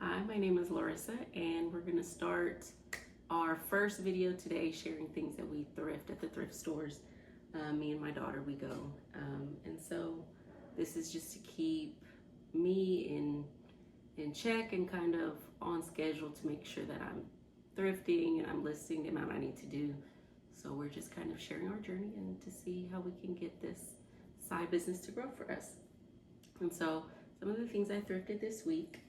Hi, my name is Larissa, and we're going to start our first video today sharing things that we thrift at the thrift stores. Me and my daughter, we go. And so this is just to keep me in check and kind of on schedule to make sure that I'm thrifting and I'm listing the amount I need to do. So we're just kind of sharing our journey and to see how we can get this side business to grow for us. And so some of the things I thrifted this week.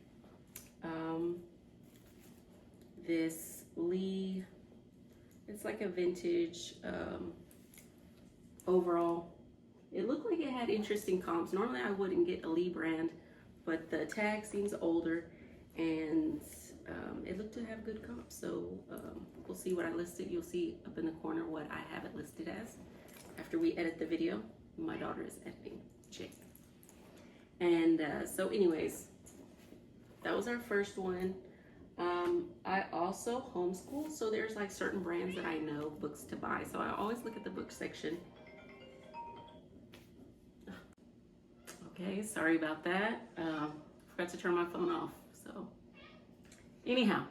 This Lee, it's like a vintage overall. It looked like it had interesting comps. Normally I wouldn't get a Lee brand, but the tag seems older and it looked to have good comps. So we'll see what I listed. You'll see up in the corner what I have it listed as after we edit the video. My daughter is editing. Chick. And so anyways, that was our first one. I also homeschool, so there's like certain brands that I know books to buy. So I always look at the book section. Okay, sorry about that. Forgot to turn my phone off. So anyhow,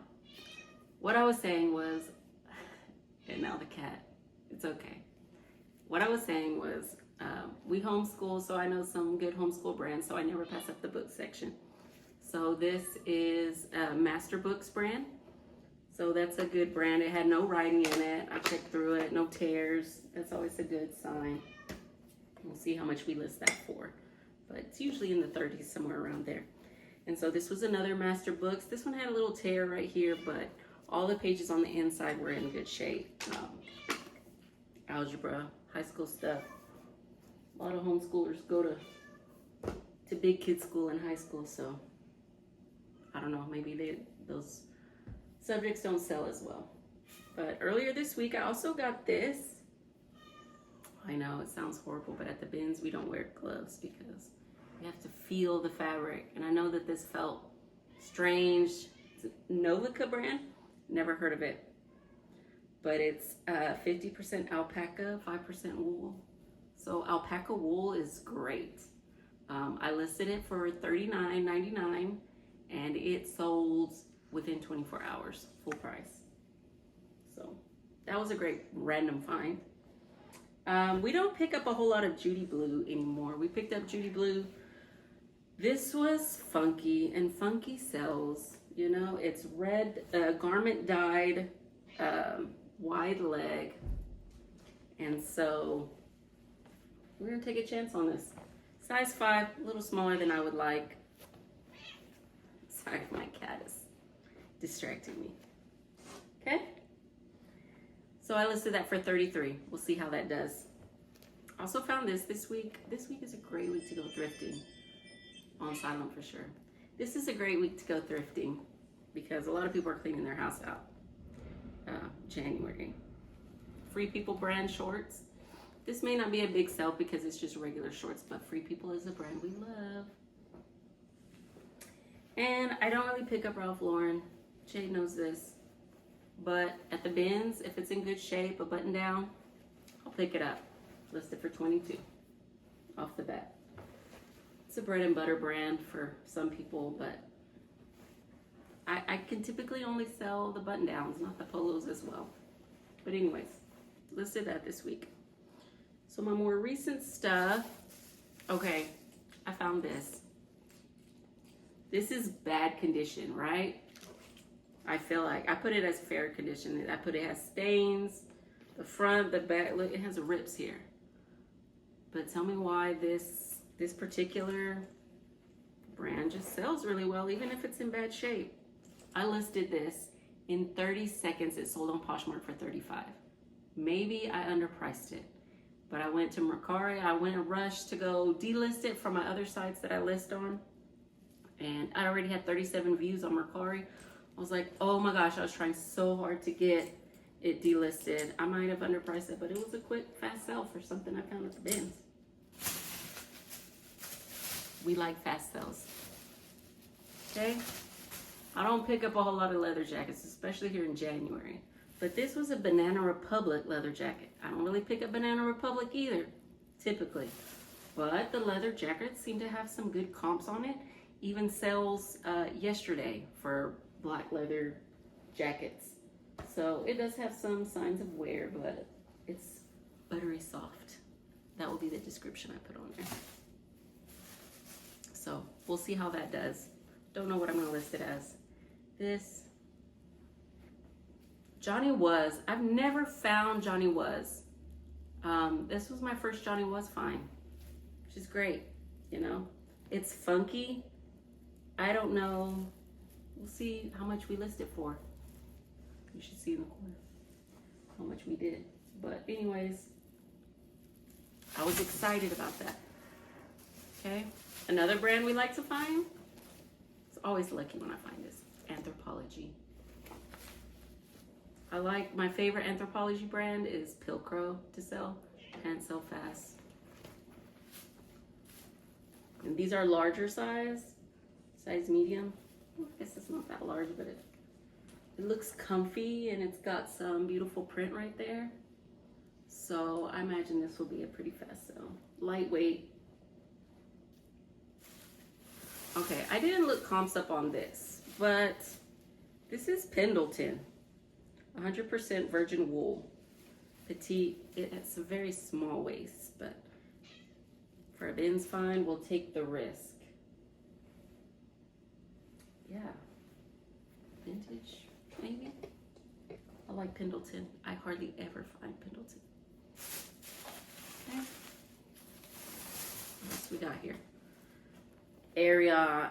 what I was saying was, and now the cat, it's okay. What I was saying was, we homeschool, so I know some good homeschool brands, so I never pass up the book section. So this is a Master Books brand. So that's a good brand. It had no writing in it. I checked through it, no tears. That's always a good sign. We'll see how much we list that for. But it's usually in the 30s, somewhere around there. And so this was another Master Books. This one had a little tear right here, but all the pages on the inside were in good shape. Algebra, high school stuff. A lot of homeschoolers go to big kid school and high school, so I don't know, maybe those subjects don't sell as well. But earlier this week, I also got this. I know it sounds horrible, but at the bins, we don't wear gloves because we have to feel the fabric. And I know that this felt strange. It's a Novica brand, never heard of it. But it's 50% alpaca, 5% wool. So alpaca wool is great. I listed it for $39.99. And it sold within 24 hours, full price. So that was a great random find. We don't pick up a whole lot of Judy Blue anymore. We picked up Judy Blue. This was funky, and funky sells. You know, it's red, garment dyed, wide leg. And so we're gonna take a chance on this. Size 5, a little smaller than I would like. Sorry, my cat is distracting me. Okay. So I listed that for $33. We'll see how that does. Also found this week. This week is a great week to go thrifting. On silent for sure. This is a great week to go thrifting because a lot of people are cleaning their house out. January. Free People brand shorts. This may not be a big sell because it's just regular shorts, but Free People is a brand we love. And I don't really pick up Ralph Lauren. Jade knows this. But at the bins, if it's in good shape, a button down, I'll pick it up. Listed for $22 off the bat. It's a bread and butter brand for some people, but I can typically only sell the button downs, not the polos as well. But anyways, listed that this week. So my more recent stuff, okay, I found this. This is bad condition, right? I feel like I put it as fair condition. I put it as stains, the front, the back. Look, it has rips here. But tell me why this particular brand just sells really well, even if it's in bad shape. I listed this in 30 seconds. It sold on Poshmark for $35. Maybe I underpriced it, but I went to Mercari. I went and rushed to go delist it from my other sites that I list on. And I already had 37 views on Mercari. I was like, oh my gosh, I was trying so hard to get it delisted. I might have underpriced it, but it was a quick, fast sell for something I found at the bins. We like fast sells. Okay? I don't pick up a whole lot of leather jackets, especially here in January. But this was a Banana Republic leather jacket. I don't really pick up Banana Republic either, typically. But the leather jackets seem to have some good comps on it. even sales yesterday for black leather jackets. So it does have some signs of wear, but it's buttery soft. That will be the description I put on there. So we'll see how that does. Don't know what I'm gonna list it as. This Johnny Was. I've never found Johnny Was. This was my first Johnny Was find, which is great. You know, it's funky. I don't know. We'll see how much we list it for. You should see in the corner how much we did. But anyways, I was excited about that. Okay, another brand we like to find. It's always lucky when I find this. Anthropologie. I like, my favorite Anthropologie brand is Pilcro to sell. Can't sell fast. And these are larger size medium. I guess it's not that large, but it looks comfy and it's got some beautiful print right there. So I imagine this will be a pretty fast sell. Lightweight. Okay, I didn't look comps up on this, but this is Pendleton. 100% virgin wool. Petite. It's a very small waist, but for a Ben's find, we'll take the risk. Yeah. Vintage, maybe? I like Pendleton. I hardly ever find Pendleton. Okay. What else we got here? Ariat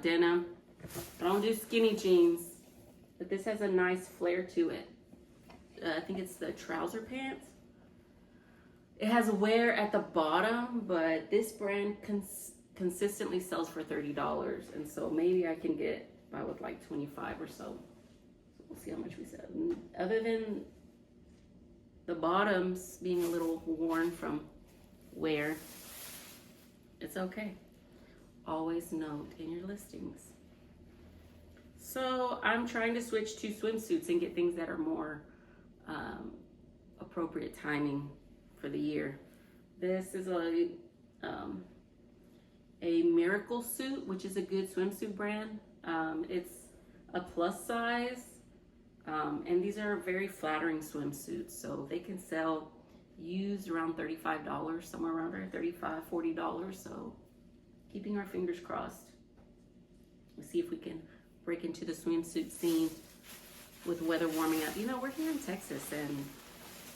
denim. I don't do skinny jeans, but this has a nice flare to it. I think it's the trouser pants. It has wear at the bottom, but this brand consistently sells for $30, and so maybe I can get by with like 25 or so. We'll see how much we sell. Other than the bottoms being a little worn from wear, it's okay. Always note in your listings. So I'm trying to switch to swimsuits and get things that are more appropriate timing for the year. This is a Miracle Suit, which is a good swimsuit brand. It's a plus size, and these are very flattering swimsuits, so they can sell used around $35, somewhere around there, $35, $40. So keeping our fingers crossed. We'll see if we can break into the swimsuit scene with weather warming up. You know, we're here in Texas and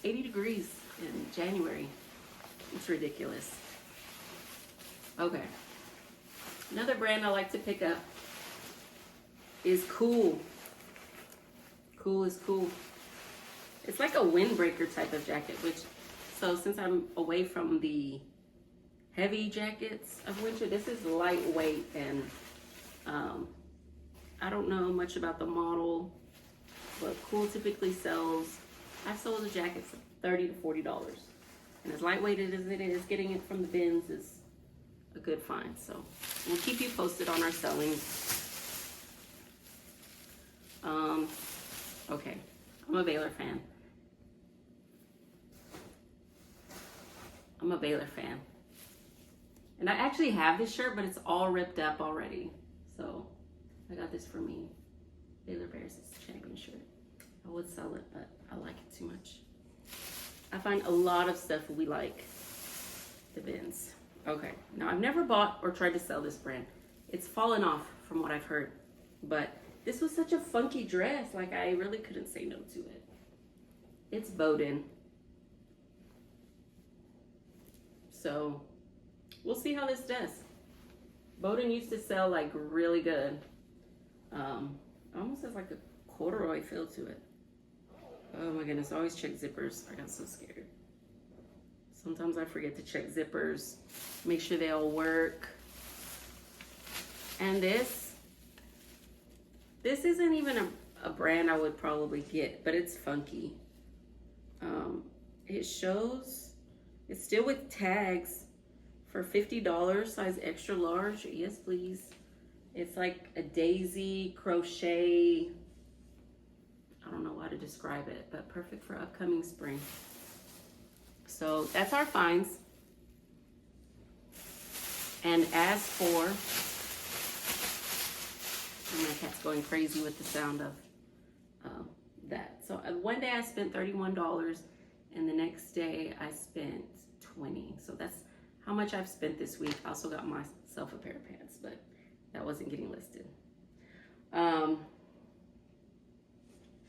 80 degrees in January. It's ridiculous. Okay. Another brand I like to pick up is Cool. Cool is cool. It's like a windbreaker type of jacket, so since I'm away from the heavy jackets of winter, this is lightweight, and I don't know much about the model, but Cool typically sells, I've sold the jackets $30 to $40. And as lightweight as it is, getting it from the bins is a good find. So we'll keep you posted on our selling. Okay, I'm a Baylor fan. And I actually have this shirt, but it's all ripped up already. So I got this for me. Baylor Bears is a champion shirt. I would sell it, but I like it too much. I find a lot of stuff we like. The bins. Okay, now I've never bought or tried to sell this brand. It's fallen off from what I've heard, but this was such a funky dress. Like, I really couldn't say no to it. It's Bowden. So we'll see how this does. Bowden used to sell like really good. Almost has like a corduroy feel to it. Oh my goodness, I always check zippers. I got so scared. Sometimes I forget to check zippers, make sure they all work. And this isn't even a brand I would probably get, but it's funky. It shows, it's still with tags for $50, size extra large. Yes, please. It's like a daisy crochet. I don't know how to describe it, but perfect for upcoming spring. So that's our finds. And as for, my cat's going crazy with the sound of that. So one day I spent $31 and the next day I spent $20. So that's how much I've spent this week. I also got myself a pair of pants, but that wasn't getting listed.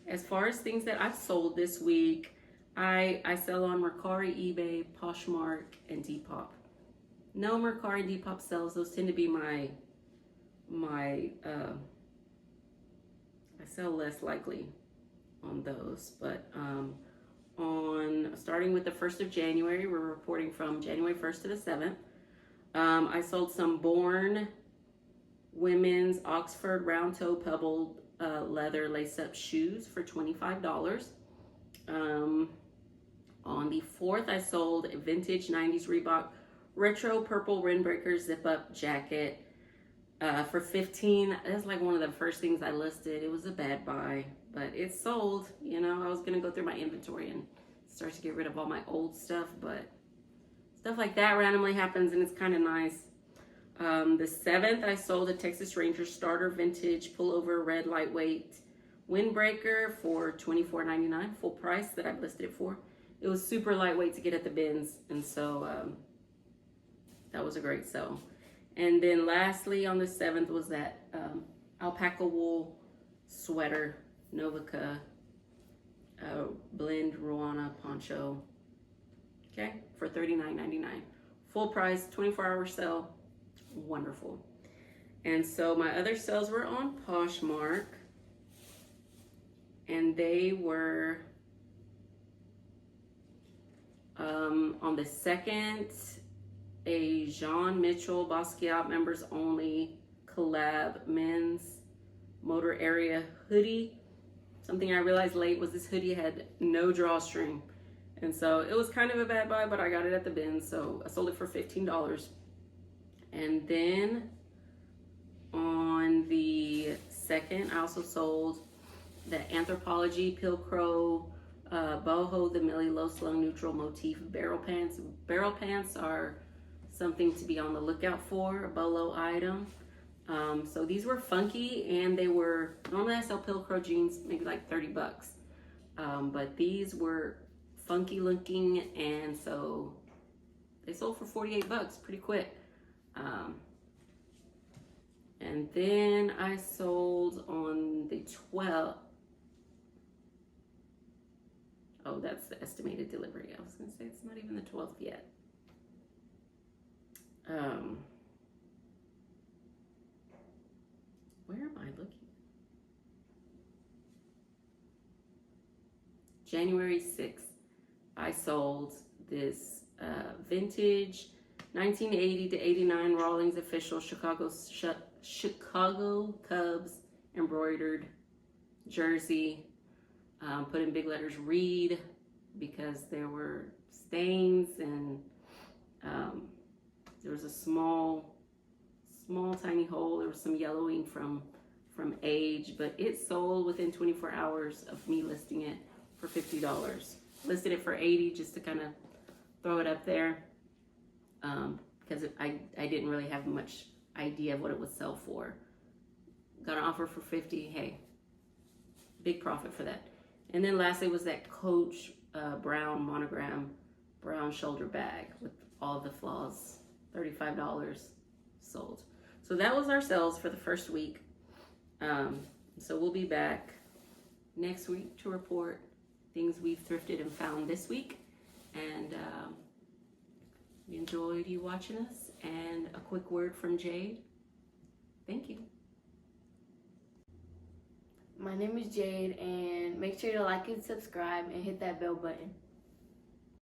As far as things that I've sold this week, I sell on Mercari, eBay, Poshmark, and Depop. No Mercari and Depop sales. Those tend to be my I sell less likely on those. But on starting with the 1st of January, we're reporting from January 1st to the 7th. I sold some Born women's Oxford round toe pebbled leather lace-up shoes for $25. On the 4th, I sold a vintage 90s Reebok retro purple windbreaker zip-up jacket for $15. That's like one of the first things I listed. It was a bad buy, but it sold. You know, I was gonna go through my inventory and start to get rid of all my old stuff, but stuff like that randomly happens and it's kind of nice. The 7th, I sold a Texas Ranger starter vintage pullover red lightweight windbreaker for $24.99, full price that I've listed it for. It was super lightweight to get at the bins, and so that was a great sell. And then lastly on the 7th was that alpaca wool sweater, Novica blend Ruana poncho, okay, for $39.99. Full price, 24-hour sale, wonderful. And so my other sales were on Poshmark, and they were on the 2nd, a Jean Mitchell Basquiat members only collab men's motor area hoodie. Something I realized late was this hoodie had no drawstring, and so it was kind of a bad buy, but I got it at the bin, so I sold it for $15. And then on the 2nd, I also sold the Anthropologie Pilcrow boho the Millie low slung neutral motif barrel pants. Barrel pants are something to be on the lookout for, a bolo item. So these were funky, and they were, normally I sell Pilcrow jeans maybe like $30, but these were funky looking, and so they sold for $48 pretty quick. And then I sold on the 12th. Oh, that's the estimated delivery. I was gonna say it's not even the 12th yet. Where am I looking? January 6th, I sold this vintage 1980 to 89 Rawlings official Chicago Cubs embroidered jersey. Put in big letters "Read" because there were stains, and there was a small tiny hole. There was some yellowing from age, but it sold within 24 hours of me listing it for $50. Listed it for $80 just to kind of throw it up there, because I didn't really have much idea of what it would sell for. Got an offer for $50. Hey, big profit for that. And then lastly was that Coach brown monogram brown shoulder bag with all of the flaws, $35 sold. So that was our sales for the first week. So we'll be back next week to report things we've thrifted and found this week. And we enjoyed you watching us. And a quick word from Jade. Thank you. My name is Jade, and make sure to like and subscribe and hit that bell button.